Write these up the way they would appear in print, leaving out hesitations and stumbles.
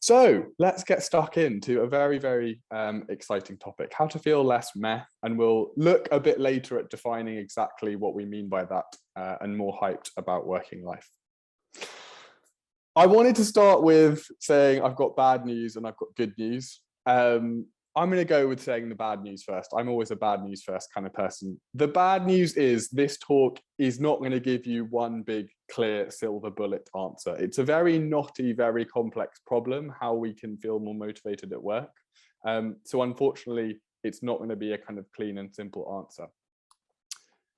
So let's get stuck into a very, very exciting topic, how to feel less meh. And we'll look a bit later at defining exactly what we mean by that and more hyped about working life. I wanted to start with saying I've got bad news and I've got good news. I'm going to go with saying the bad news first. I'm always a bad news first kind of person. The bad news is this talk is not going to give you one big, clear, silver bullet answer. It's a very knotty, very complex problem, how we can feel more motivated at work. So unfortunately, it's not going to be a kind of clean and simple answer.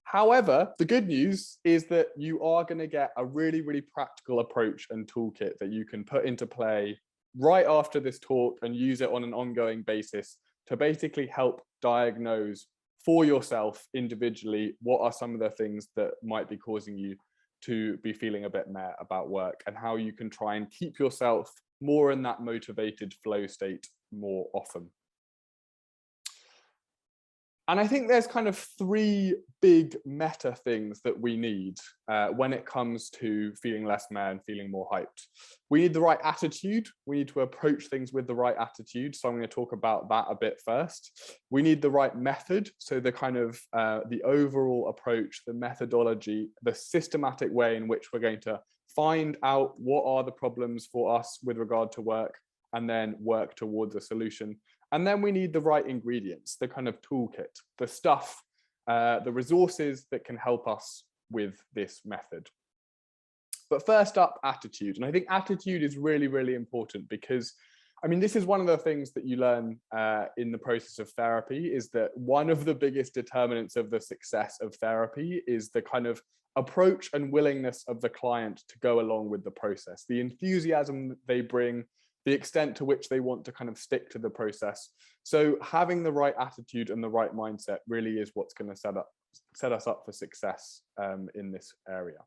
However, the good news is that you are going to get a really, really practical approach and toolkit that you can put into play right after this talk and use it on an ongoing basis to basically help diagnose for yourself individually what are some of the things that might be causing you to be feeling a bit meh about work, and how you can try and keep yourself more in that motivated flow state more often. And I think there's kind of three big meta things that we need when it comes to feeling less meh and feeling more hyped. We need the right attitude. We need to approach things with the right attitude. So I'm going to talk about that a bit first. We need the right method. So the kind of the overall approach, the methodology, the systematic way in which we're going to find out what are the problems for us with regard to work and then work towards a solution. And then we need the right ingredients, the kind of toolkit, the stuff, the resources that can help us with this method. But first up, attitude. And I think attitude is really, really important because, I mean, this is one of the things that you learn in the process of therapy, is that one of the biggest determinants of the success of therapy is the kind of approach and willingness of the client to go along with the process, the enthusiasm they bring, the extent to which they want to kind of stick to the process. So having the right attitude and the right mindset really is what's going to set us up for success in this area.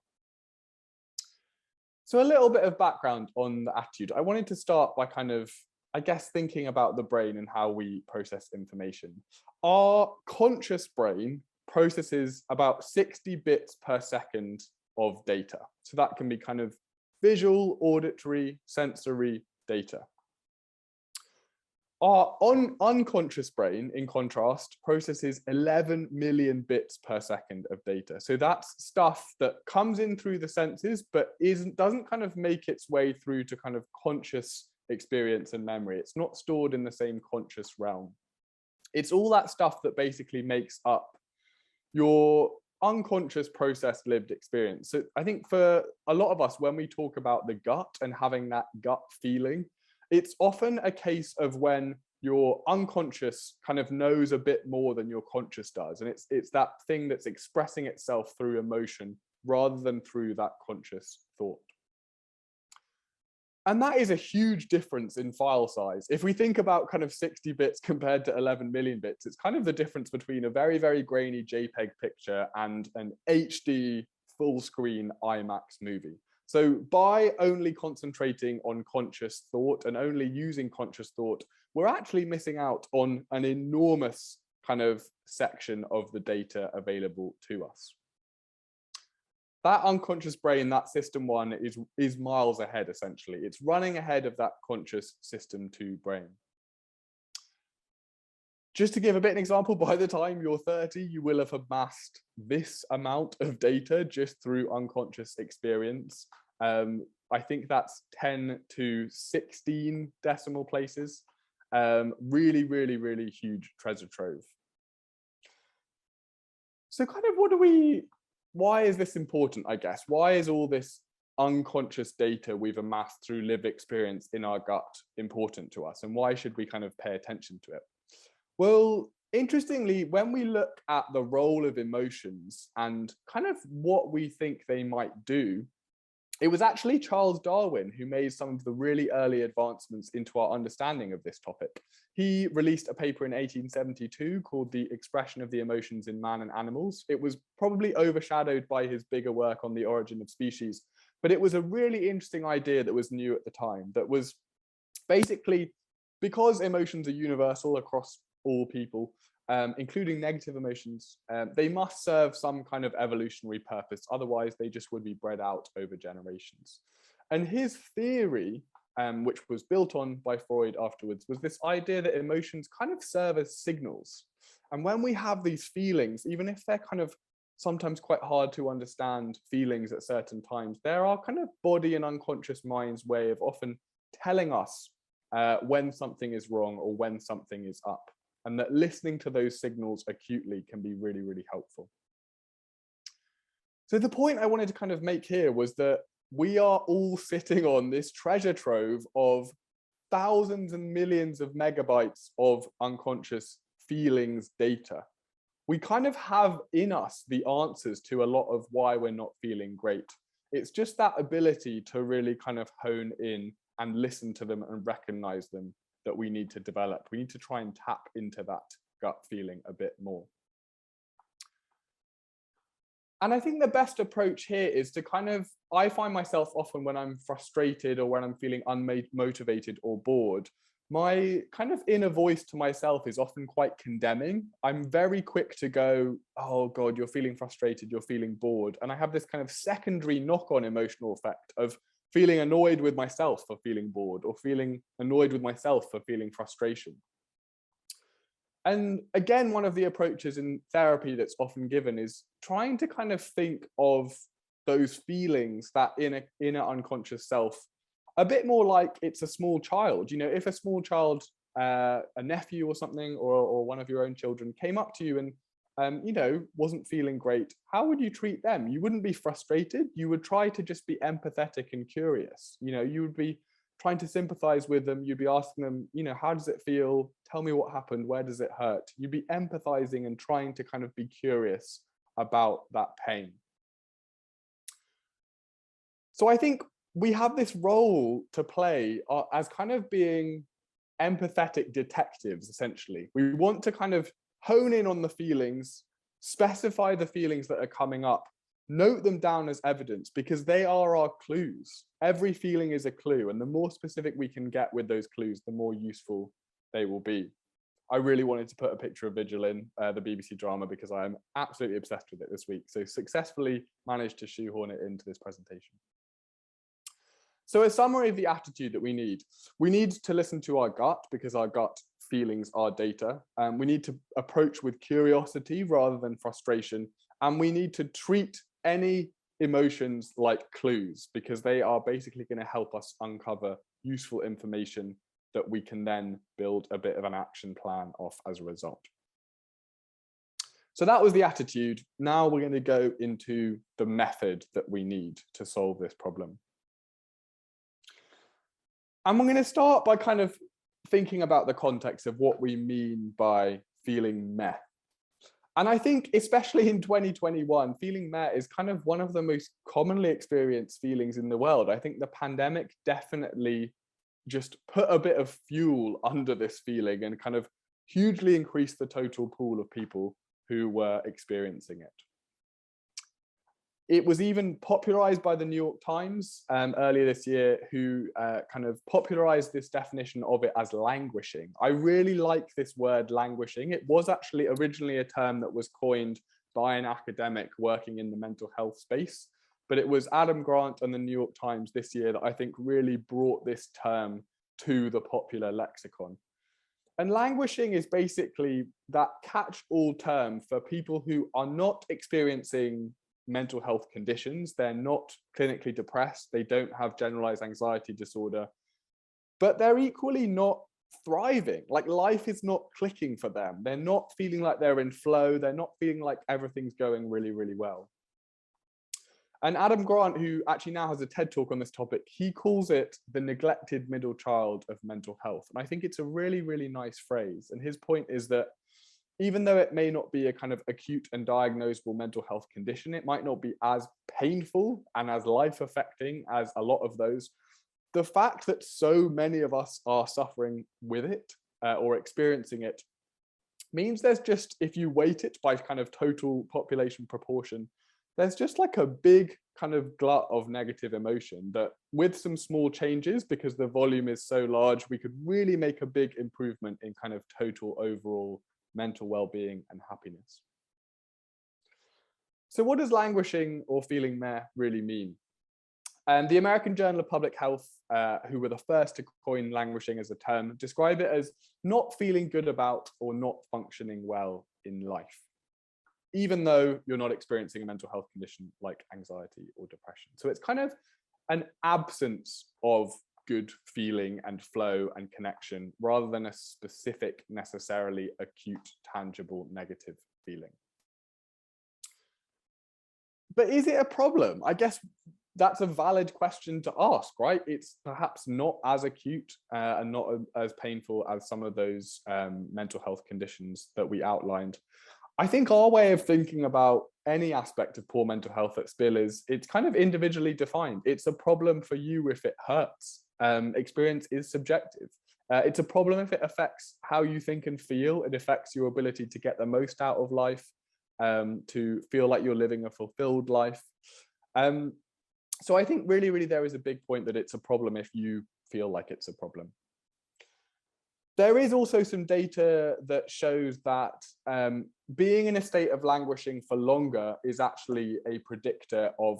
So a little bit of background on the attitude. I wanted to start by kind of, I guess, thinking about the brain and how we process information. Our conscious brain processes about 60 bits per second of data. So that can be kind of visual, auditory, sensory data. Our unconscious brain, in contrast, processes 11 million bits per second of data. So that's stuff that comes in through the senses, but doesn't kind of make its way through to kind of conscious experience and memory. It's not stored in the same conscious realm. It's all that stuff that basically makes up your unconscious processed lived experience. So I think for a lot of us, when we talk about the gut and having that gut feeling, it's often a case of when your unconscious kind of knows a bit more than your conscious does. And it's that thing that's expressing itself through emotion rather than through that conscious thought. And that is a huge difference in file size. If we think about kind of 60 bits compared to 11 million bits, it's kind of the difference between a very, very grainy JPEG picture and an HD full screen IMAX movie. So by only concentrating on conscious thought and only using conscious thought, we're actually missing out on an enormous kind of section of the data available to us. That unconscious brain, that system one, is miles ahead, essentially. It's running ahead of that conscious system two brain. Just to give a bit of an example, by the time you're 30, you will have amassed this amount of data just through unconscious experience. I think that's 10 to 16 decimal places. Really, really, really huge treasure trove. So kind of why is this important, I guess? Why is all this unconscious data we've amassed through lived experience in our gut important to us? And why should we kind of pay attention to it? Well, interestingly, when we look at the role of emotions and kind of what we think they might do, it was actually Charles Darwin who made some of the really early advancements into our understanding of this topic. He released a paper in 1872 called The Expression of the Emotions in Man and Animals. It was probably overshadowed by his bigger work on the origin of species, but it was a really interesting idea that was new at the time, that was basically, because emotions are universal across all people, including negative emotions, they must serve some kind of evolutionary purpose. Otherwise, they just would be bred out over generations. And his theory which was built on by Freud afterwards, was this idea that emotions kind of serve as signals. And when we have these feelings, even if they're kind of sometimes quite hard to understand feelings at certain times, there are kind of body and unconscious mind's way of often telling us when something is wrong or when something is up. And that listening to those signals acutely can be really, really helpful. So the point I wanted to kind of make here was that we are all sitting on this treasure trove of thousands and millions of megabytes of unconscious feelings data. We kind of have in us the answers to a lot of why we're not feeling great. It's just that ability to really kind of hone in and listen to them and recognize them that we need to develop. We need to try and tap into that gut feeling a bit more. And I think the best approach here is to kind of, I find myself often when I'm frustrated or when I'm feeling unmotivated or bored, my kind of inner voice to myself is often quite condemning. I'm very quick to go, oh God, you're feeling frustrated, you're feeling bored. And I have this kind of secondary knock-on emotional effect of feeling annoyed with myself for feeling bored or feeling annoyed with myself for feeling frustration. And again, one of the approaches in therapy that's often given is trying to kind of think of those feelings, that inner unconscious self, a bit more like it's a small child. You know, if a small child, a nephew or something, or one of your own children came up to you and, you know, wasn't feeling great, how would you treat them? You wouldn't be frustrated. You would try to just be empathetic and curious. You know, you would be trying to sympathize with them. You'd be asking them, you know, how does it feel? Tell me what happened. Where does it hurt? You'd be empathizing and trying to kind of be curious about that pain. So I think we have this role to play as kind of being empathetic detectives, essentially. We want to kind of hone in on the feelings, specify the feelings that are coming up, note them down as evidence, because they are our clues. Every feeling is a clue, and the more specific we can get with those clues, the more useful they will be. I really wanted to put a picture of Vigil in the BBC drama because I am absolutely obsessed with it this week. So successfully managed to shoehorn it into this presentation. So a summary of the attitude that we need to listen to our gut, because our gut feelings are data. We need to approach with curiosity rather than frustration. And we need to treat any emotions like clues, because they are basically going to help us uncover useful information that we can then build a bit of an action plan off as a result. So that was the attitude. Now we're going to go into the method that we need to solve this problem. And we're going to start by kind of thinking about the context of what we mean by feeling meh. And I think, especially in 2021, feeling meh is kind of one of the most commonly experienced feelings in the world. I think the pandemic definitely just put a bit of fuel under this feeling and kind of hugely increased the total pool of people who were experiencing it. It was even popularized by the New York Times earlier this year, who kind of popularized this definition of it as languishing. I really like this word languishing. It was actually originally a term that was coined by an academic working in the mental health space, but it was Adam Grant and the New York Times this year that I think really brought this term to the popular lexicon. And languishing is basically that catch-all term for people who are not experiencing mental health conditions. They're not clinically depressed. They don't have generalized anxiety disorder, but they're equally not thriving. Like, life is not clicking for them. They're not feeling like they're in flow. They're not feeling like everything's going really, really well. And Adam Grant, who actually now has a TED talk on this topic, he calls it the neglected middle child of mental health. And I think it's a really, really nice phrase. And his point is that even though it may not be a kind of acute and diagnosable mental health condition, it might not be as painful and as life-affecting as a lot of those. The fact that so many of us are suffering with it or experiencing it means there's just, if you weight it by kind of total population proportion, there's just like a big kind of glut of negative emotion that, with some small changes, because the volume is so large, we could really make a big improvement in kind of total overall mental well-being and happiness. So what does languishing or feeling meh really mean? And the American Journal of Public Health, who were the first to coin languishing as a term, describe it as not feeling good about or not functioning well in life, even though you're not experiencing a mental health condition like anxiety or depression. So it's kind of an absence of good feeling and flow and connection, rather than a specific, necessarily acute, tangible, negative feeling. But is it a problem? I guess that's a valid question to ask, right? It's perhaps not as acute and not as painful as some of those mental health conditions that we outlined. I think our way of thinking about any aspect of poor mental health at Spill is it's kind of individually defined. It's a problem for you if it hurts. Experience is subjective. It's a problem if it affects how you think and feel. It affects your ability to get the most out of life, to feel like you're living a fulfilled life. So I think really there is a big point that it's a problem if you feel like it's a problem. There is also some data that shows that being in a state of languishing for longer is actually a predictor of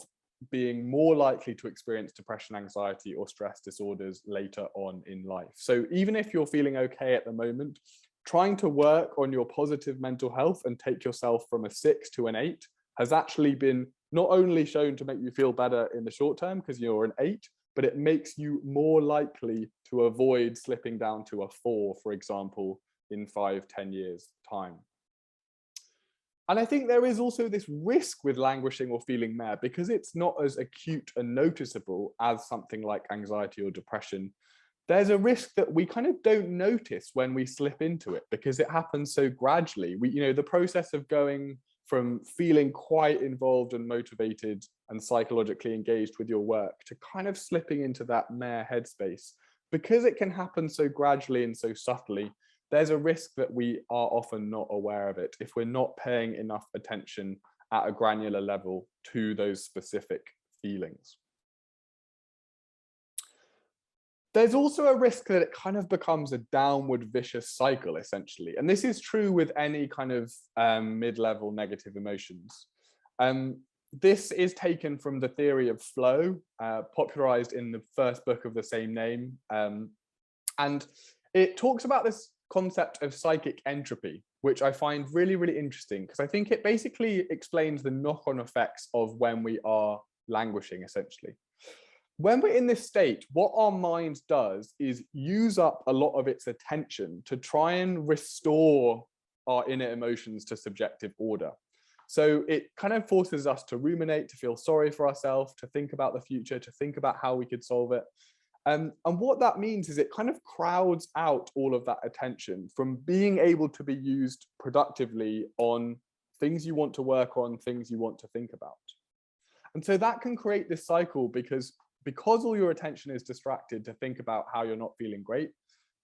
being more likely to experience depression, anxiety, or stress disorders later on in life. So even if you're feeling okay at the moment, trying to work on your positive mental health and take yourself from a 6 to an 8 has actually been not only shown to make you feel better in the short term because you're an 8, but it makes you more likely to avoid slipping down to a 4, for example, in 5-10 years' time. And I think there is also this risk with languishing or feeling meh, because it's not as acute and noticeable as something like anxiety or depression. There's a risk that we kind of don't notice when we slip into it because it happens so gradually. The process of going from feeling quite involved and motivated and psychologically engaged with your work to kind of slipping into that meh headspace, because it can happen so gradually and so subtly, there's a risk that we are often not aware of it if we're not paying enough attention at a granular level to those specific feelings. There's also a risk that it kind of becomes a downward vicious cycle, essentially. And this is true with any kind of mid-level negative emotions. This is taken from the theory of flow, popularized in the first book of the same name. And it talks about this concept of psychic entropy, which I find really interesting, because I think it basically explains the knock-on effects of when we are languishing, essentially. When we're in this state, what our mind does is use up a lot of its attention to try and restore our inner emotions to subjective order. So it kind of forces us to ruminate, to feel sorry for ourselves, to think about the future, to think about how we could solve it. And what that means is it kind of crowds out all of that attention from being able to be used productively on things you want to work on, things you want to think about. And so that can create this cycle because all your attention is distracted to think about how you're not feeling great.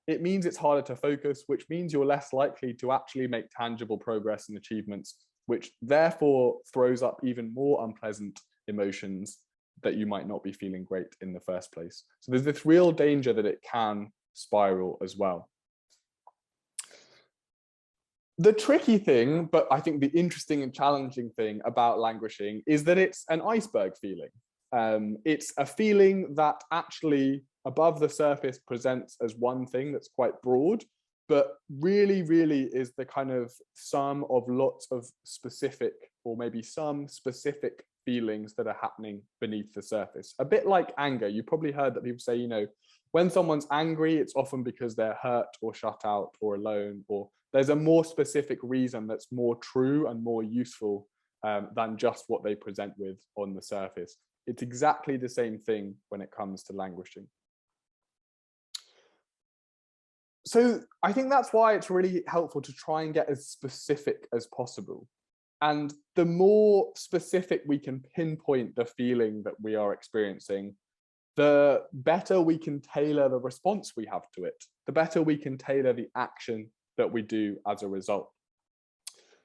It means it's harder to focus, which means you're less likely to actually make tangible progress and achievements, which therefore throws up even more unpleasant emotions that you might not be feeling great in the first place. So there's this real danger that it can spiral as well. The tricky thing, but I think the interesting and challenging thing about languishing is that it's an iceberg feeling. It's a feeling that actually above the surface presents as one thing that's quite broad, but really is the kind of sum of lots of specific, or maybe some specific feelings that are happening beneath the surface. A bit like anger. You probably heard that people say, when someone's angry, it's often because they're hurt or shut out or alone, or there's a more specific reason that's more true and more useful than just what they present with on the surface. It's exactly the same thing when it comes to languishing. So I think that's why it's really helpful to try and get as specific as possible. And the more specific we can pinpoint the feeling that we are experiencing, the better we can tailor the response we have to it, the better we can tailor the action that we do as a result.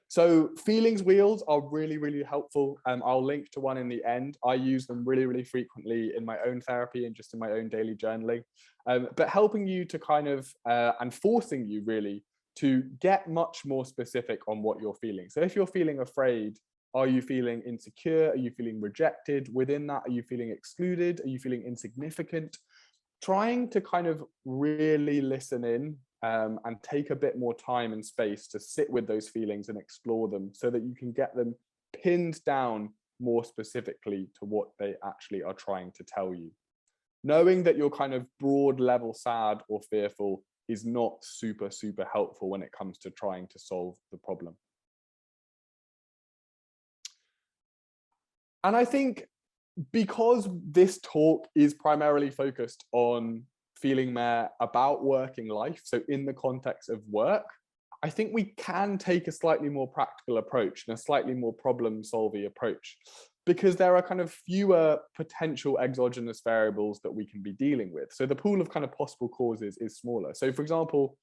So feelings wheels are really helpful. I'll link to one in the end. I use them really frequently in my own therapy and just in my own daily journaling, but helping you to kind of, and forcing you really to get much more specific on what you're feeling. So if you're feeling afraid, Are you feeling insecure? Are you feeling rejected? Within that, are you feeling excluded? Are you feeling insignificant? Trying to kind of really listen in and take a bit more time and space to sit with those feelings and explore them so that you can get them pinned down more specifically to what they actually are trying to tell you. Knowing that you're kind of broad level sad or fearful is not super helpful when it comes to trying to solve the problem. And I think because this talk is primarily focused on feeling meh about working life, so in the context of work, I think we can take a slightly more practical approach and a slightly more problem-solving approach, because there are kind of fewer potential exogenous variables that we can be dealing with. So the pool of kind of possible causes is smaller. So for example,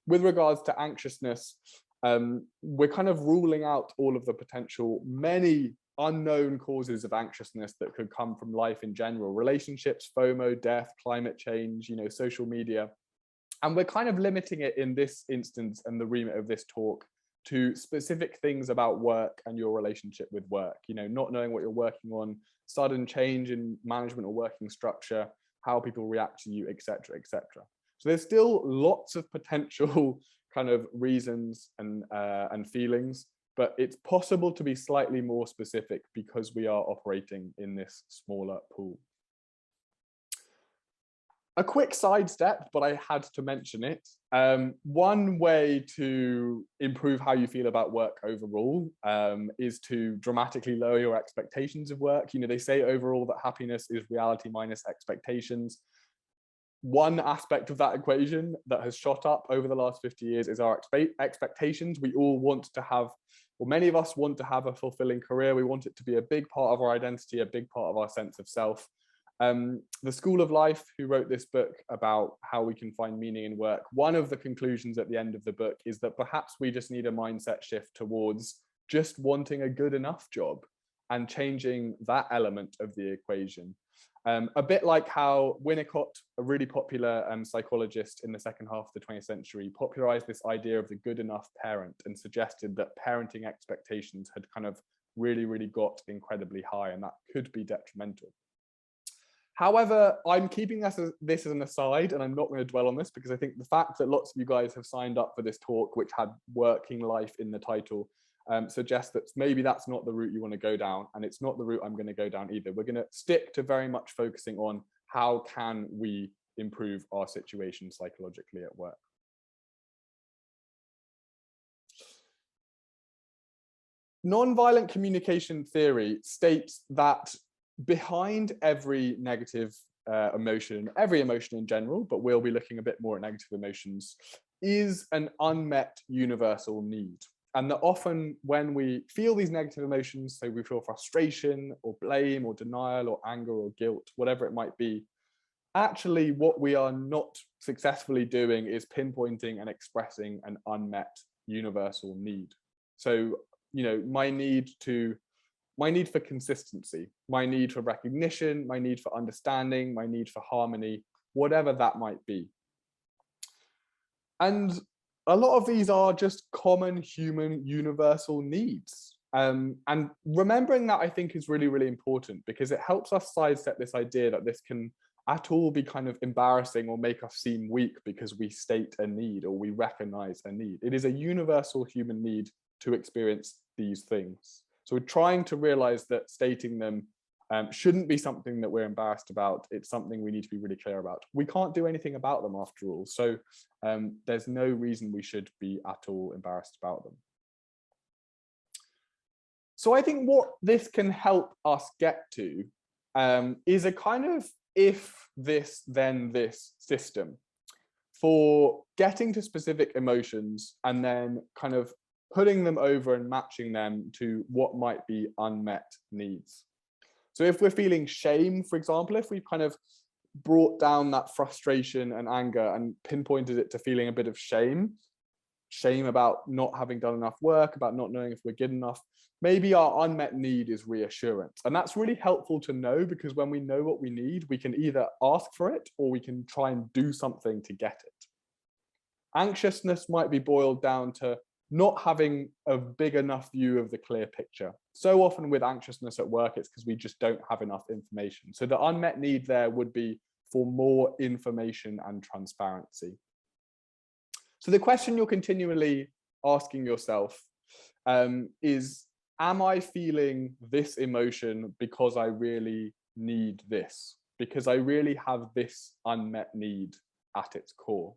with regards to anxiousness, we're kind of ruling out all of the potential many unknown causes of anxiousness that could come from life in general: relationships, FOMO, death, climate change, social media. And we're kind of limiting it in this instance and the remit of this talk to specific things about work and your relationship with work, not knowing what you're working on, sudden change in management or working structure, how people react to you, etc., etc. So there's still lots of potential kind of reasons and feelings, but it's possible to be slightly more specific because we are operating in this smaller pool. A quick sidestep, but I had to mention it. One way to improve how you feel about work overall is to dramatically lower your expectations of work. They say overall that happiness is reality minus expectations. One aspect of that equation that has shot up over the last 50 years is our expectations. We all want to have, or many of us want to have, a fulfilling career. We want it to be a big part of our identity, a big part of our sense of self. The School of Life, who wrote this book about how we can find meaning in work, one of the conclusions at the end of the book is that perhaps we just need a mindset shift towards just wanting a good enough job and changing that element of the equation. A bit like how Winnicott, a really popular psychologist in the second half of the 20th century, popularized this idea of the good enough parent and suggested that parenting expectations had kind of really got incredibly high, and that could be detrimental. However, I'm keeping this as an aside, and I'm not going to dwell on this because I think the fact that lots of you guys have signed up for this talk, which had working life in the title, suggests that maybe that's not the route you want to go down, and it's not the route I'm going to go down either. We're going to stick to very much focusing on how can we improve our situation psychologically at work. Nonviolent communication theory states that behind every negative emotion, every emotion in general, but we'll be looking a bit more at negative emotions, is an unmet universal need. And that often when we feel these negative emotions, so we feel frustration or blame or denial or anger or guilt, whatever it might be, actually what we are not successfully doing is pinpointing and expressing an unmet universal need. So, my need for consistency, my need for recognition, my need for understanding, my need for harmony, whatever that might be. And a lot of these are just common human universal needs. And remembering that, I think, is really important, because it helps us sidestep this idea that this can at all be kind of embarrassing or make us seem weak because we state a need or we recognize a need. It is a universal human need to experience these things. So we're trying to realize that stating them shouldn't be something that we're embarrassed about. It's something we need to be really clear about. We can't do anything about them after all. So there's no reason we should be at all embarrassed about them. So I think what this can help us get to is a kind of if this, then this system for getting to specific emotions and then kind of putting them over and matching them to what might be unmet needs. So if we're feeling shame, for example, if we've kind of brought down that frustration and anger and pinpointed it to feeling a bit of shame about not having done enough work, about not knowing if we're good enough, maybe our unmet need is reassurance. And that's really helpful to know, because when we know what we need, we can either ask for it or we can try and do something to get it. Anxiousness might be boiled down to not having a big enough view of the clear picture. So often with anxiousness at work, it's because we just don't have enough information. So the unmet need there would be for more information and transparency. So the question you're continually asking yourself is, am I feeling this emotion because I really need this? Because I really have this unmet need at its core?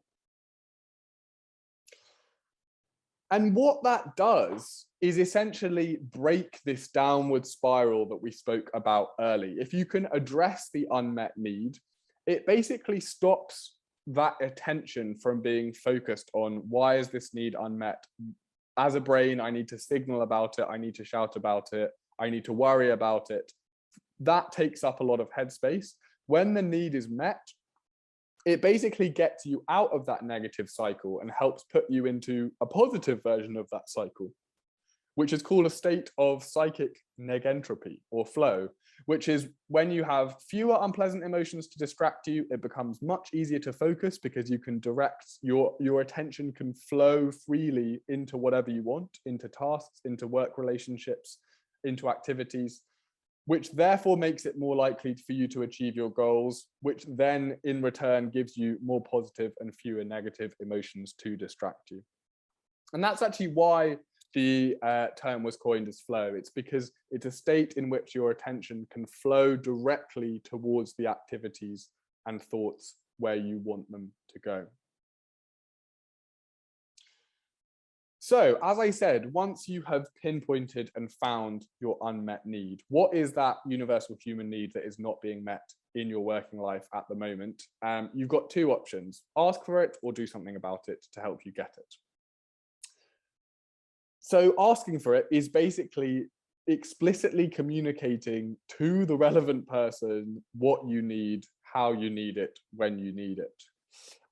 And what that does is essentially break this downward spiral that we spoke about early. If you can address the unmet need, it basically stops that attention from being focused on why is this need unmet? As a brain, I need to signal about it, I need to shout about it, I need to worry about it. That takes up a lot of headspace. When the need is met, it basically gets you out of that negative cycle and helps put you into a positive version of that cycle, which is called a state of psychic negentropy or flow, which is when you have fewer unpleasant emotions to distract you, it becomes much easier to focus because you can direct your attention can flow freely into whatever you want, into tasks, into work relationships, into activities, which therefore makes it more likely for you to achieve your goals, which then in return gives you more positive and fewer negative emotions to distract you. And that's actually why the term was coined as flow. It's because it's a state in which your attention can flow directly towards the activities and thoughts where you want them to go. So, as I said, once you have pinpointed and found your unmet need, what is that universal human need that is not being met in your working life at the moment? You've got two options: ask for it or do something about it to help you get it. So asking for it is basically explicitly communicating to the relevant person what you need, how you need it, when you need it.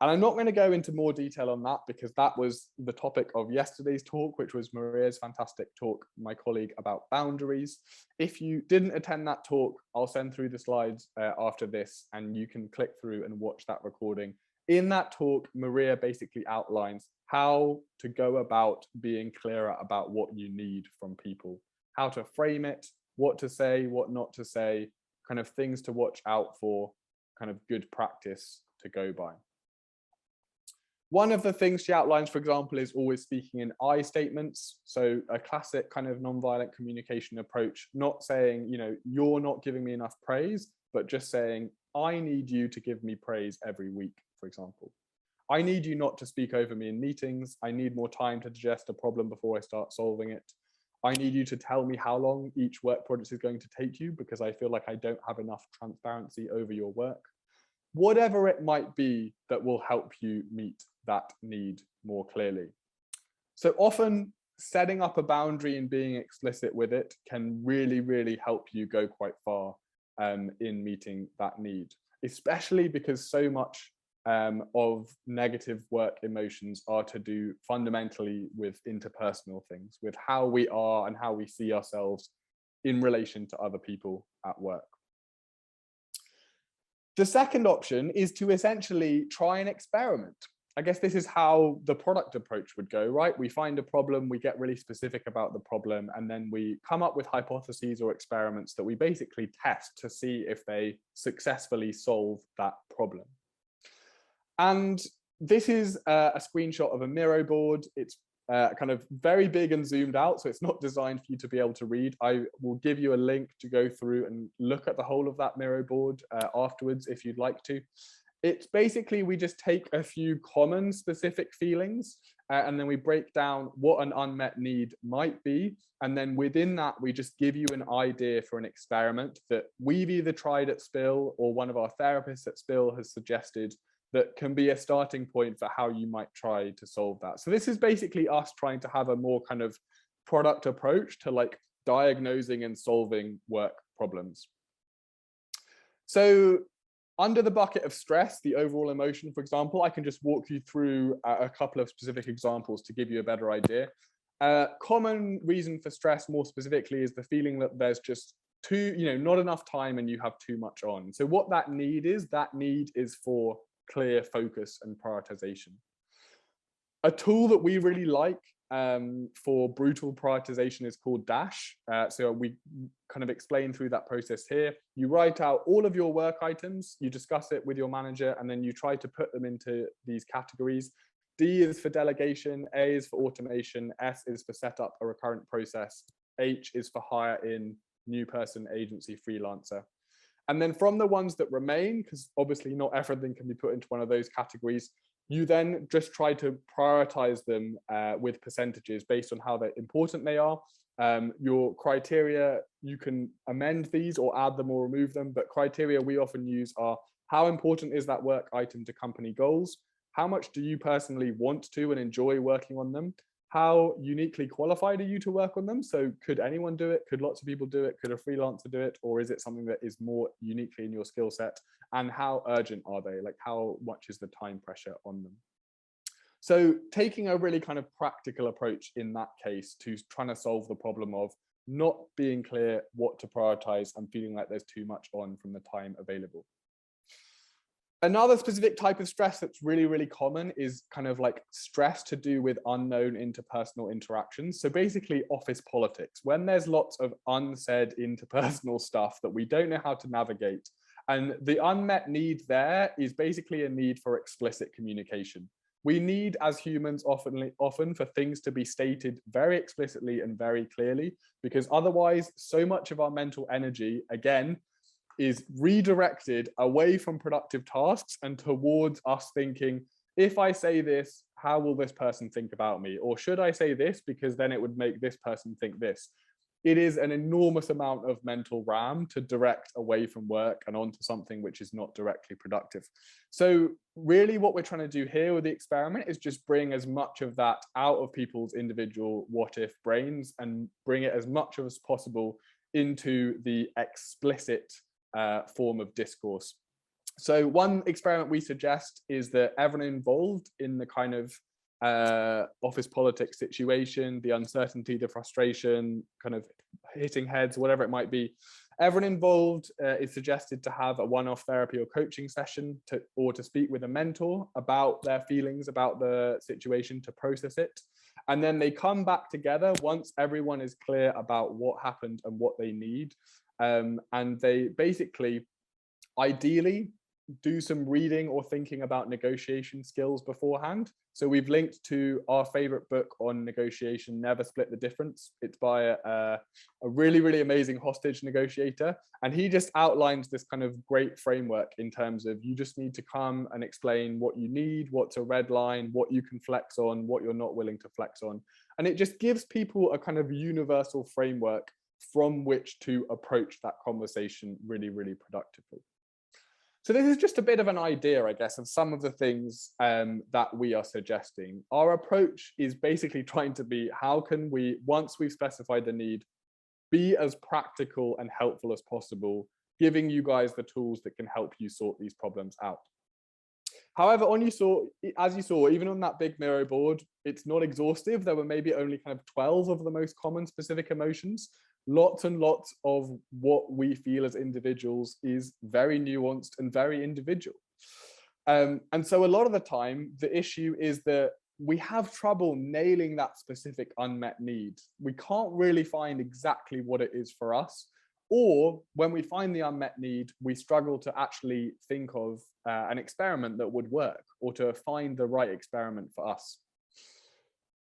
And I'm not going to go into more detail on that because that was the topic of yesterday's talk, which was Maria's fantastic talk, my colleague, about boundaries. If you didn't attend that talk, I'll send through the slides after this and you can click through and watch that recording. In that talk, Maria basically outlines how to go about being clearer about what you need from people, how to frame it, what to say, what not to say, kind of things to watch out for, kind of good practice to go by. One of the things she outlines, for example, is always speaking in I statements. So a classic kind of nonviolent communication approach, not saying, you know, you're not giving me enough praise, but just saying, I need you to give me praise every week, for example. I need you not to speak over me in meetings. I need more time to digest a problem before I start solving it. I need you to tell me how long each work project is going to take you because I feel like I don't have enough transparency over your work. Whatever it might be that will help you meet that need more clearly. So often setting up a boundary and being explicit with it can really, really help you go quite far in meeting that need, especially because so much of negative work emotions are to do fundamentally with interpersonal things, with how we are and how we see ourselves in relation to other people at work. The second option is to essentially try and experiment. I guess this is how the product approach would go, right? We find a problem, we get really specific about the problem, and then we come up with hypotheses or experiments that we basically test to see if they successfully solve that problem. And this is a screenshot of a Miro board. It's kind of very big and zoomed out, so it's not designed for you to be able to read. I will give you a link to go through and look at the whole of that Miro board afterwards if you'd like to. It's basically, we just take a few common specific feelings and then we break down what an unmet need might be. And then within that, we just give you an idea for an experiment that we've either tried at Spill or one of our therapists at Spill has suggested that can be a starting point for how you might try to solve that. So this is basically us trying to have a more kind of product approach to like diagnosing and solving work problems. So under the bucket of stress, the overall emotion, for example, I can just walk you through a couple of specific examples to give you a better idea. Common reason for stress more specifically is the feeling that there's just not enough time and you have too much on. So what that need is for clear focus and prioritization. A tool that we really like for brutal prioritization is called dash. So we kind of explain through that process here. You write out all of your work items, you discuss it with your manager, and then you try to put them into these categories. D is for delegation, A is for automation, S is for set up a recurrent process, H is for hire in, new person, agency, freelancer. And then from the ones that remain, because obviously not everything can be put into one of those categories, you then just try to prioritize them with percentages based on how important they are. Your criteria, you can amend these or add them or remove them, but criteria we often use are: how important is that work item to company goals? How much do you personally want to and enjoy working on them? How uniquely qualified are you to work on them? So could anyone do it? Could lots of people do it? Could a freelancer do it? Or is it something that is more uniquely in your skill set? And how urgent are they? Like, how much is the time pressure on them? So taking a really kind of practical approach in that case to trying to solve the problem of not being clear what to prioritize and feeling like there's too much on from the time available. Another specific type of stress that's really, really common is kind of like stress to do with unknown interpersonal interactions. So basically office politics, when there's lots of unsaid interpersonal stuff that we don't know how to navigate. And the unmet need there is basically a need for explicit communication. We need, as humans, often for things to be stated very explicitly and very clearly, because otherwise so much of our mental energy, again, is redirected away from productive tasks and towards us thinking, if I say this, how will this person think about me? Or should I say this because then it would make this person think this? It is an enormous amount of mental RAM to direct away from work and onto something which is not directly productive. So really what we're trying to do here with the experiment is just bring as much of that out of people's individual what if brains and bring it as much as possible into the explicit form of discourse. So one experiment we suggest is that everyone involved in the kind of office politics situation, the uncertainty, the frustration, kind of hitting heads, whatever it might be, everyone involved is suggested to have a one-off therapy or coaching session or to speak with a mentor about their feelings about the situation, to process it. And then they come back together once everyone is clear about what happened and what they need. And they basically, ideally, do some reading or thinking about negotiation skills beforehand. So we've linked to our favorite book on negotiation, Never Split the Difference. It's by a really, really amazing hostage negotiator. And he just outlines this kind of great framework in terms of you just need to come and explain what you need, what's a red line, what you can flex on, what you're not willing to flex on. And it just gives people a kind of universal framework from which to approach that conversation really, really productively. So this is just a bit of an idea, I guess, of some of the things that we are suggesting. Our approach is basically trying to be, how can we, once we've specified the need, be as practical and helpful as possible, giving you guys the tools that can help you sort these problems out. However, as you saw, even on that big Miro board, it's not exhaustive. There were maybe only kind of 12 of the most common specific emotions. Lots and lots of what we feel as individuals is very nuanced and very individual. And so a lot of the time, the issue is that we have trouble nailing that specific unmet need. We can't really find exactly what it is for us. Or when we find the unmet need, we struggle to actually think of an experiment that would work or to find the right experiment for us.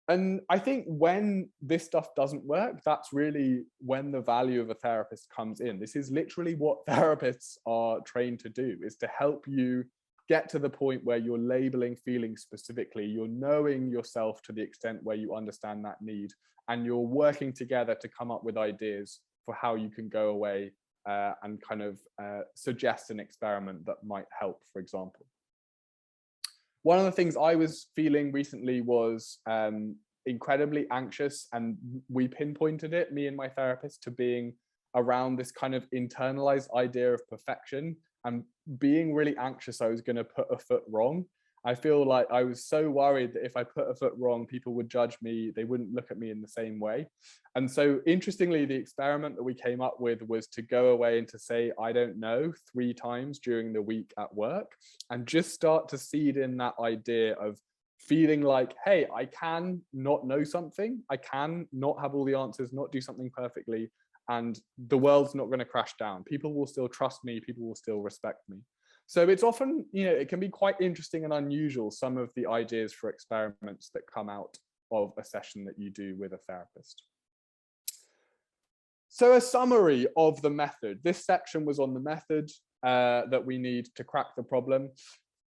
And I think when this stuff doesn't work, that's really when the value of a therapist comes in. This is literally what therapists are trained to do, is to help you get to the point where you're labeling feelings specifically, you're knowing yourself to the extent where you understand that need, and you're working together to come up with ideas for how you can go away and kind of suggest an experiment that might help, for example. One of the things I was feeling recently was incredibly anxious, and we pinpointed it, me and my therapist, to being around this kind of internalized idea of perfection and being really anxious I was going to put a foot wrong. I feel like I was so worried that if I put a foot wrong, people would judge me, they wouldn't look at me in the same way. And so interestingly, the experiment that we came up with was to go away and to say, I don't know, 3 times during the week at work, and just start to seed in that idea of feeling like, hey, I can not know something, I can not have all the answers, not do something perfectly, and the world's not going to crash down. People will still trust me, people will still respect me. So it's often, it can be quite interesting and unusual, some of the ideas for experiments that come out of a session that you do with a therapist. So a summary of the method. This section was on the method that we need to crack the problem.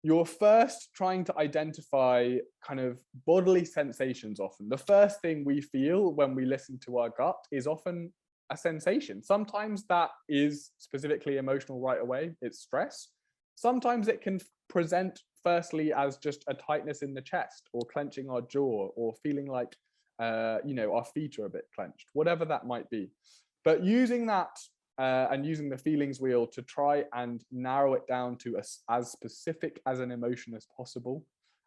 You're first trying to identify kind of bodily sensations often. The first thing we feel when we listen to our gut is often a sensation. Sometimes that is specifically emotional right away, it's stress. Sometimes it can present firstly as just a tightness in the chest or clenching our jaw or feeling like, our feet are a bit clenched, whatever that might be. But using that and using the feelings wheel to try and narrow it down to as specific as an emotion as possible.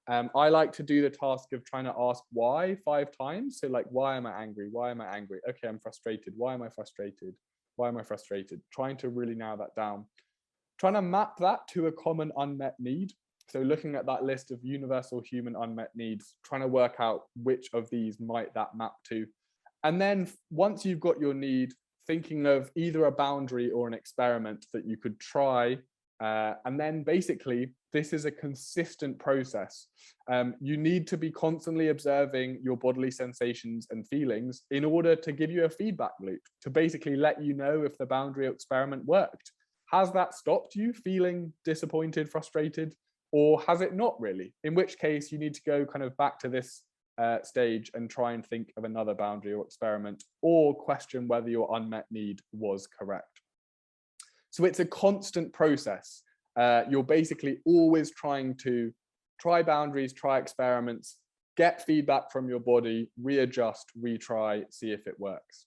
I like to do the task of trying to ask why 5 times. So like, why am I angry? Why am I angry? Okay, I'm frustrated. Why am I frustrated? Why am I frustrated? Trying to really narrow that down. Trying to map that to a common unmet need. So looking at that list of universal human unmet needs, trying to work out which of these might that map to. And then once you've got your need, thinking of either a boundary or an experiment that you could try. And then basically, this is a consistent process. You need to be constantly observing your bodily sensations and feelings in order to give you a feedback loop, to basically let you know if the boundary or experiment worked. Has that stopped you feeling disappointed, frustrated, or has it not really? In which case you need to go kind of back to this stage and try and think of another boundary or experiment, or question whether your unmet need was correct. So it's a constant process. You're basically always trying to try boundaries, try experiments, get feedback from your body, readjust, retry, see if it works.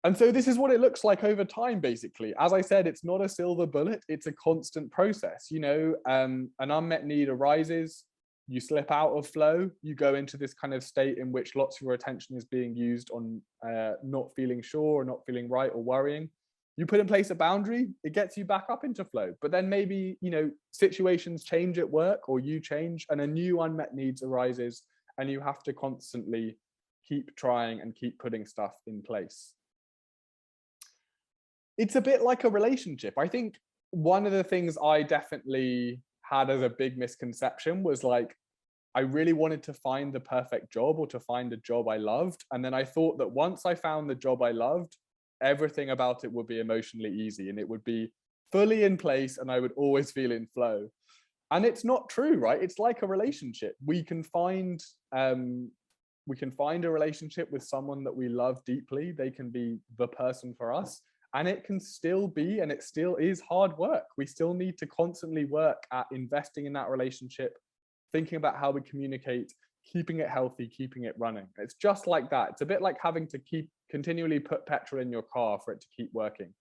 And so this is what it looks like over time, basically. As I said, it's not a silver bullet, it's a constant process. An unmet need arises, you slip out of flow, you go into this kind of state in which lots of your attention is being used on not feeling sure or not feeling right or worrying. You put in place a boundary, it gets you back up into flow. But then maybe, situations change at work or you change and a new unmet needs arises and you have to constantly keep trying and keep putting stuff in place. It's a bit like a relationship. I think one of the things I definitely had as a big misconception was like, I really wanted to find the perfect job or to find a job I loved. And then I thought that once I found the job I loved, everything about it would be emotionally easy and it would be fully in place and I would always feel in flow. And it's not true, right? It's like a relationship. We can find a relationship with someone that we love deeply. They can be the person for us. And it can still be, and it still is hard work. We still need to constantly work at investing in that relationship, thinking about how we communicate, keeping it healthy, keeping it running. It's just like that. It's a bit like having to continually put petrol in your car for it to keep working.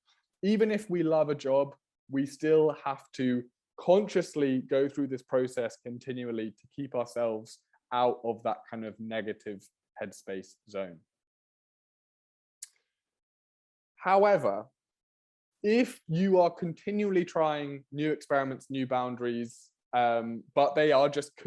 Even if we love a job, we still have to consciously go through this process continually to keep ourselves out of that kind of negative headspace zone. However, if you are continually trying new experiments, new boundaries, but they are just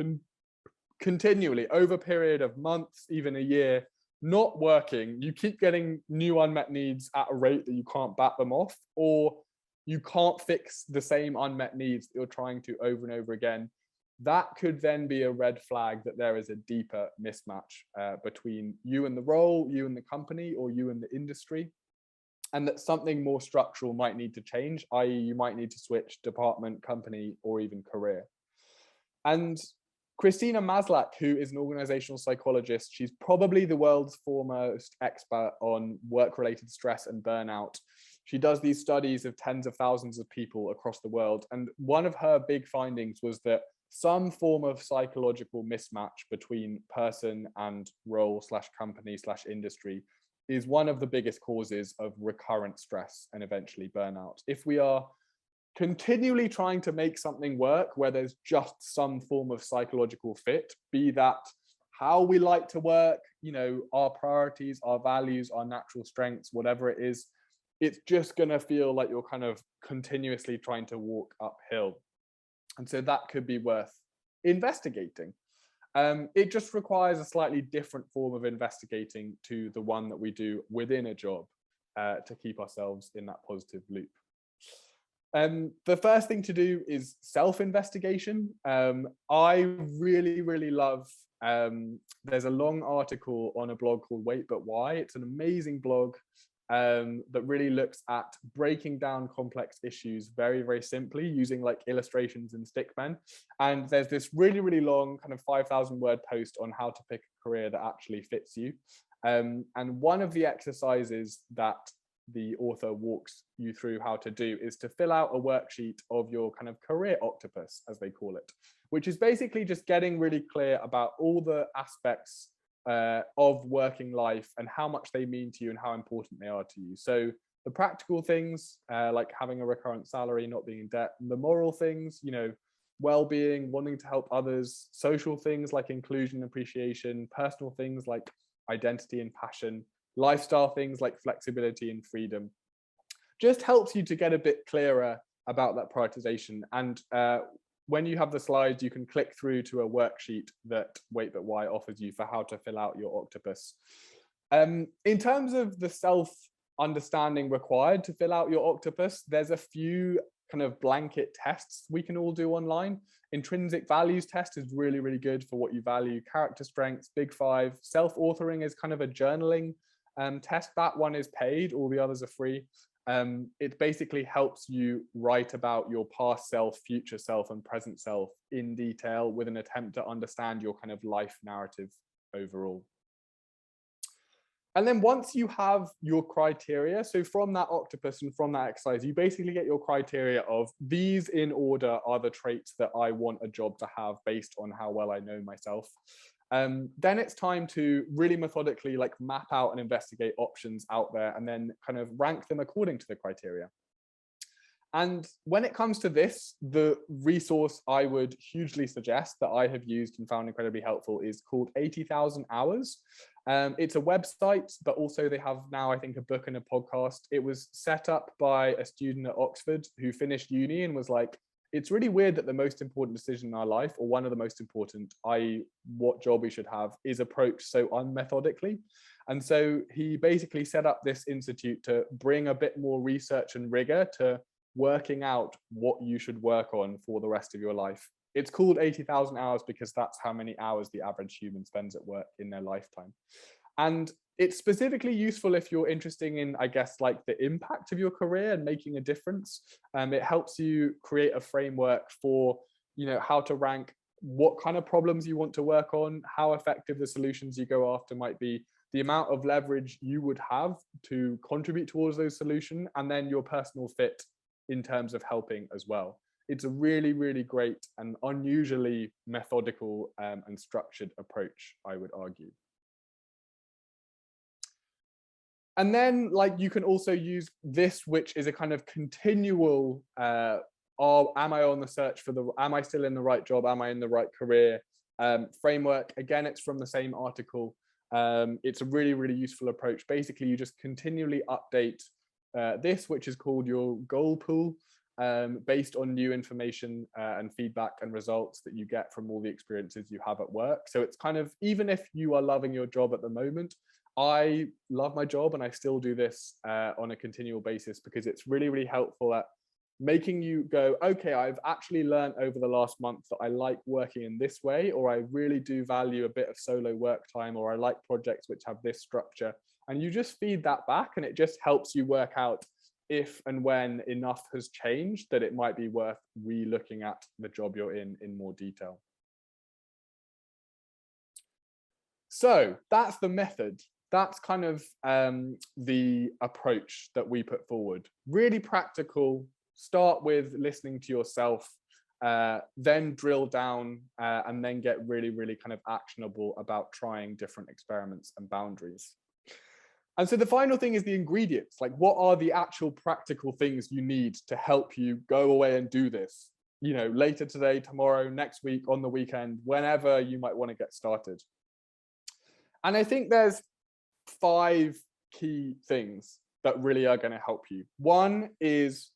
continually over a period of months, even a year, not working, you keep getting new unmet needs at a rate that you can't bat them off, or you can't fix the same unmet needs that you're trying to over and over again, that could then be a red flag that there is a deeper mismatch between you and the role, you and the company, or you and the industry. And that something more structural might need to change, i.e. you might need to switch department, company, or even career. And Christina Maslach, who is an organizational psychologist, she's probably the world's foremost expert on work-related stress and burnout. She does these studies of tens of thousands of people across the world. And one of her big findings was that some form of psychological mismatch between person and role/company/industry is one of the biggest causes of recurrent stress and eventually burnout. If we are continually trying to make something work where there's just some form of psychological fit, be that how we like to work, our priorities, our values, our natural strengths, whatever it is, it's just going to feel like you're kind of continuously trying to walk uphill. And so that could be worth investigating. It just requires a slightly different form of investigating to the one that we do within a job to keep ourselves in that positive loop. The first thing to do is self-investigation. I really love, there's a long article on a blog called Wait But Why. It's an amazing blog that really looks at breaking down complex issues very simply using like illustrations and stickmen. And there's this really long kind of 5,000 word post on how to pick a career that actually fits you. And one of the exercises that the author walks you through how to do is to fill out a worksheet of your kind of career octopus, as they call it, which is basically just getting really clear about all the aspects of working life and how much they mean to you and how important they are to you. So the practical things, like having a recurrent salary, not being in debt, and the moral things, you know, well-being, wanting to help others, social things like inclusion and appreciation, personal things like identity and passion, lifestyle things like flexibility and freedom, just helps you to get a bit clearer about that prioritization. And when you have the slides, you can click through to a worksheet that Wait But Why offers you for how to fill out your octopus. In terms of the self-understanding required to fill out your octopus, there's a few kind of blanket tests we can all do online. Intrinsic values test is really good for what you value. Character strengths, Big Five. Self-authoring is kind of a journaling test. That one is paid, all the others are free. It basically helps you write about your past self, future self, and present self in detail with an attempt to understand your kind of life narrative overall. And then once you have your criteria, so from that octopus and from that exercise, you basically get your criteria of these in order are the traits that I want a job to have based on how well I know myself. Then it's time to really methodically like map out and investigate options out there and then kind of rank them according to the criteria. And when it comes to this, the resource I would hugely suggest that I have used and found incredibly helpful is called 80,000 Hours. It's a website, but also they have now, I think, a book and a podcast. It was set up by a student at Oxford who finished uni and was like, it's really weird that the most important decision in our life, or one of the most important, i.e. what job we should have, is approached so unmethodically. And so he basically set up this institute to bring a bit more research and rigor to working out what you should work on for the rest of your life. It's called 80,000 hours because that's how many hours the average human spends at work in their lifetime. And it's specifically useful if you're interested in, I guess, like the impact of your career and making a difference. It helps you create a framework for, you know, how to rank what kind of problems you want to work on, how effective the solutions you go after might be, the amount of leverage you would have to contribute towards those solutions, and then your personal fit in terms of helping as well. It's a really great and unusually methodical and structured approach, I would argue. And then like you can also use this, which is a kind of continual, am I on the search for the, am I still in the right job? Am I in the right career framework? Again, it's from the same article. It's a really useful approach. Basically, you just continually update this, which is called your goal pool, based on new information and feedback and results that you get from all the experiences you have at work. So it's kind of, even if you are loving your job at the moment, I love my job and I still do this on a continual basis because it's really helpful at making you go, okay, I've actually learned over the last month that I like working in this way, or I really do value a bit of solo work time, or I like projects which have this structure. And you just feed that back and it just helps you work out if and when enough has changed that it might be worth re-looking at the job you're in more detail. So that's the method. That's kind of the approach that we put forward. Really practical. Start with listening to yourself, then drill down and then get really kind of actionable about trying different experiments and boundaries. And so the final thing is the ingredients. Like, what are the actual practical things you need to help you go away and do this? You know, later today, tomorrow, next week, on the weekend, whenever you might want to get started. And I think there's 5 key things that really are going to help you. One is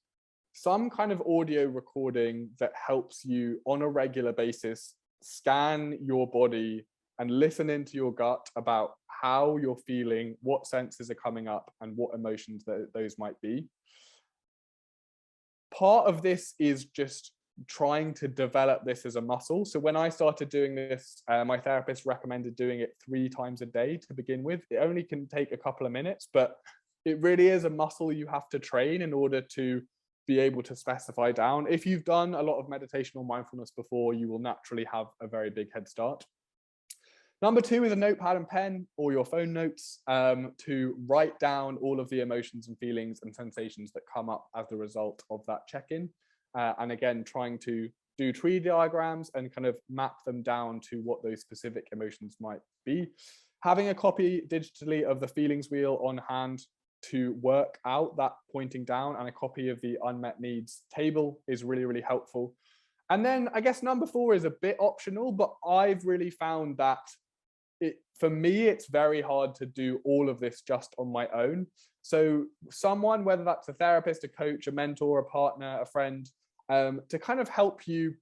some kind of audio recording that helps you on a regular basis scan your body and listen into your gut about how you're feeling, what senses are coming up, and what emotions those might be. Part of this is just trying to develop this as a muscle. So when I started doing this, my therapist recommended doing it 3 times a day to begin with. It only can take a couple of minutes, but it really is a muscle you have to train in order to be able to specify down. If you've done a lot of meditation or mindfulness before, you will naturally have a very big head start. Number 2 is a notepad and pen or your phone notes to write down all of the emotions and feelings and sensations that come up as the result of that check-in. And again, trying to do tree diagrams and kind of map them down to what those specific emotions might be. Having a copy digitally of the feelings wheel on hand to work out that pointing down, and a copy of the unmet needs table is really, really helpful. And then I guess number 4 is a bit optional, but I've really found that for me, it's very hard to do all of this just on my own. So someone, whether that's a therapist, a coach, a mentor, a partner, a friend, to kind of help you.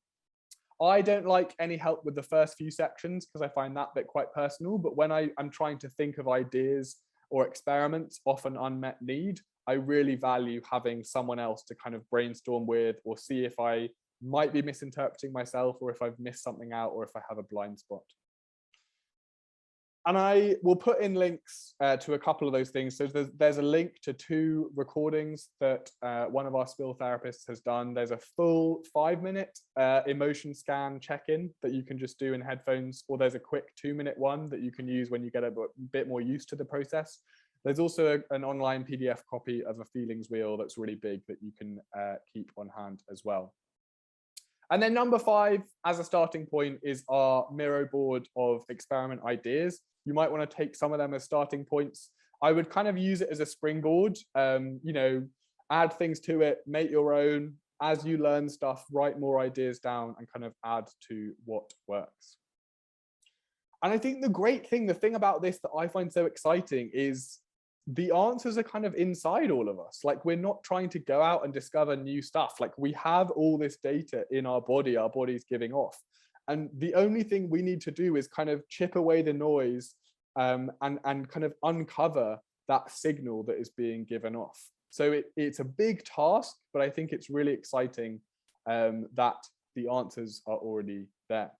I don't like any help with the first few sections because I find that bit quite personal. But when I'm trying to think of ideas or experiments off an unmet need, I really value having someone else to kind of brainstorm with, or see if I might be misinterpreting myself, or if I've missed something out, or if I have a blind spot. And I will put in links to a couple of those things. So there's a link to 2 recordings that one of our spill therapists has done. There's a full 5-minute emotion scan check-in that you can just do in headphones, or there's a quick 2-minute one that you can use when you get a bit more used to the process. There's also an online PDF copy of a feelings wheel that's really big that you can keep on hand as well. And then number 5, as a starting point, is our Miro board of experiment ideas. You might want to take some of them as starting points. I would kind of use it as a springboard, add things to it, make your own. As you learn stuff, write more ideas down and kind of add to what works. And I think the thing about this that I find so exciting is the answers are kind of inside all of us. Like, we're not trying to go out and discover new stuff. Like, we have all this data in our body's giving off. And the only thing we need to do is kind of chip away the noise and kind of uncover that signal that is being given off. So it's a big task, but I think it's really exciting that the answers are already there.